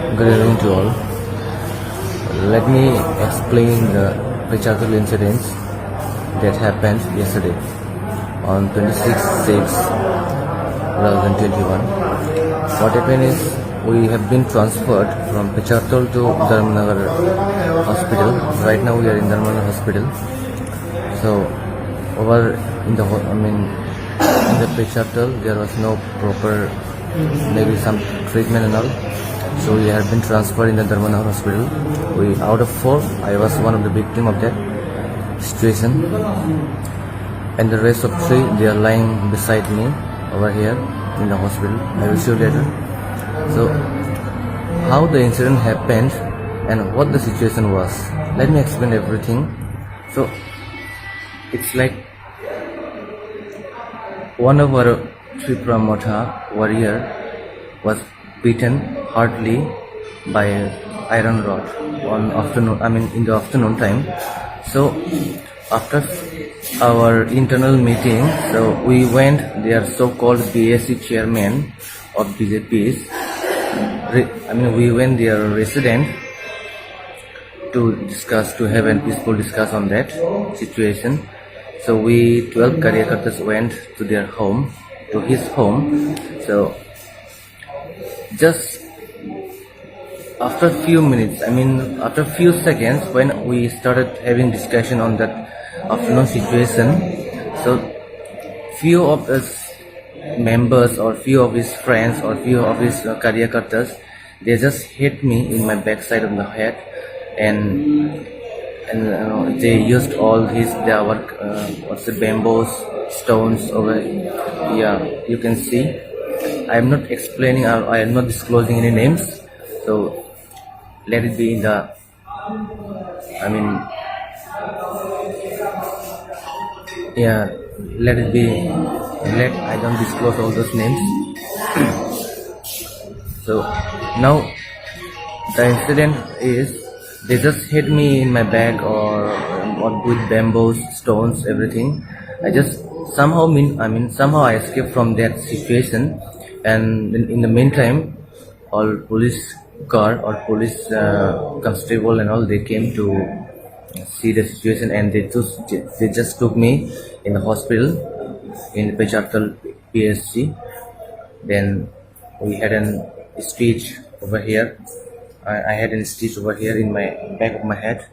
Good evening to all. Let me explain the Pecharthal incidents that happened yesterday on 26/6/2021. What happened is we have been transferred from Pecharthal to Dharmanagar Hospital. Right now we are in Dharmanagar Hospital. So over in the in the Pecharthal there was no proper maybe some treatment and all. So we have been transferred in the Dharmanagar Hospital. Out of 4, I was one of the victim of that situation, and the rest of 3 they are lying beside me over here in the hospital. I will show you later. So how the incident happened and what the situation was. Let me explain everything. So it's like one of our Twiprasarwchapmwng warrior was beaten hardly by an iron rod in the afternoon time. So after our internal meeting, so we went, their so-called BSc chairman of BJP's, we went their resident to have a peaceful discuss on that situation. So we 12 Karyakartas went to their home, to his home. So just after few minutes, after few seconds, when we started having discussion on that afternoon situation, so few of us members or few of his friends or few of his Karyakartas, they just hit me in my backside of the head, and they used all our bamboos, stones over. Yeah, you can see. I am not explaining, I am not disclosing any names, so let it be in the, let it be, I don't disclose all those names. So now the incident is, they just hit me in my back or with bamboos, stones, everything. I just somehow I escaped from that situation, and in the meantime, all police car or police constable and all, they came to see the situation, and they just took me in the hospital in Pecharthal PSC. Then we had a stitch over here. I had a stitch over here in my back of my head,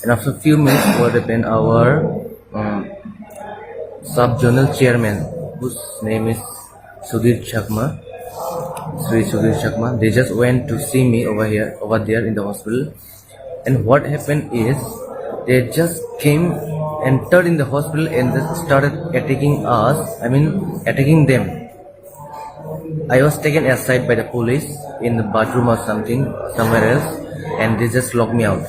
and after a few minutes, what happened, our sub-zonal chairman, whose name is Sri Sudhir Chakma, they just went to see me over there in the hospital. And what happened is, they just came, entered in the hospital, and they started attacking us. Attacking them. I was taken aside by the police in the bathroom or somewhere else, and they just locked me out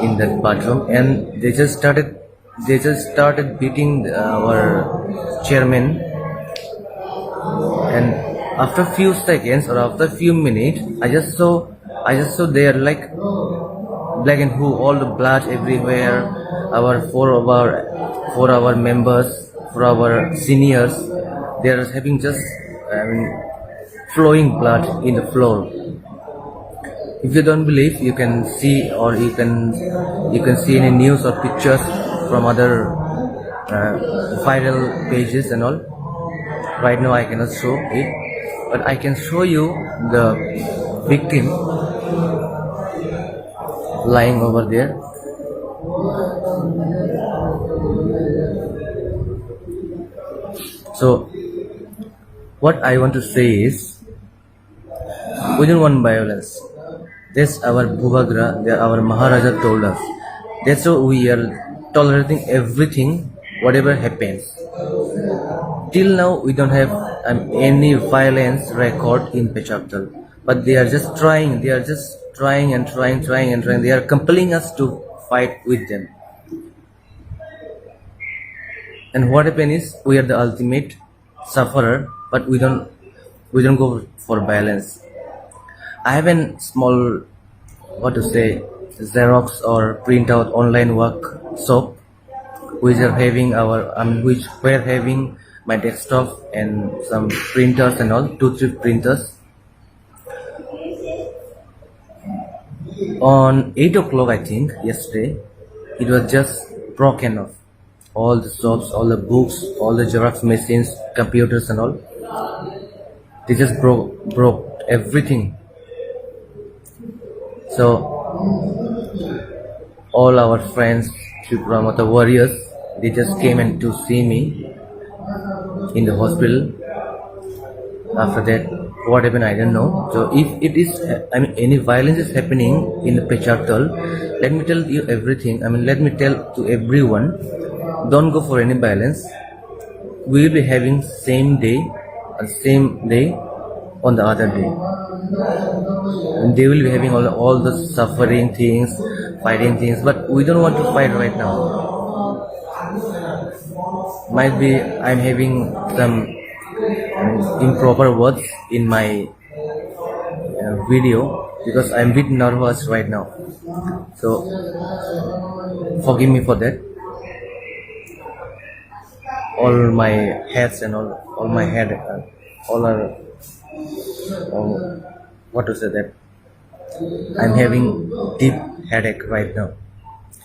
in that bathroom, and they just started beating our chairman. And after few seconds or after few minutes, I just saw they are like black and blue, all the blood everywhere. Four of our members, for our seniors, they are having just flowing blood in the floor. If you don't believe, you can see, or you can see any news or pictures from other viral pages and all. Right now I cannot show it, but I can show you the victim lying over there. So what I want to say is, we don't want violence. That's our Bhuvagra, our Maharaja told us. That's why we are tolerating everything, whatever happens. Till now, we don't have any violence record in Pecharthal, but they are just trying. They are just trying and trying. They are compelling us to fight with them. And what happened is, we are the ultimate sufferer, but we don't go for violence. I have a small, Xerox or printout online workshop, which were having my desktop and some printers and all, 2-3 printers. On 8 o'clock, I think, yesterday, it was just broken off. All the shops, all the books, all the Xerox machines, computers and all, they just broke everything. So all our friends, Tripura warriors, they just came and to see me in the hospital. After that, what happened, I don't know. So if it is, any violence is happening in the Pecharthal, let me tell you everything. Let me tell to everyone, don't go for any violence. We will be having same day on the other day. And they will be having all the suffering things, fighting things, but we don't want to fight right now. Might be I'm having some improper words in my video because I'm a bit nervous right now, so forgive me for that. All my heads and all my head, all are what to say that I'm having deep headache right now.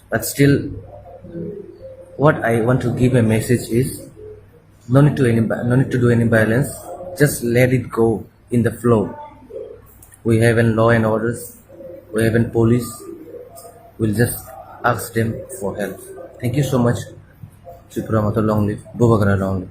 But still, what I want to give a message is no need to do any violence. Just let it go in the flow. We have a law and orders. We have a police. We'll just ask them for help. Thank you so much. Tripura Mata long live. Bubagana long live.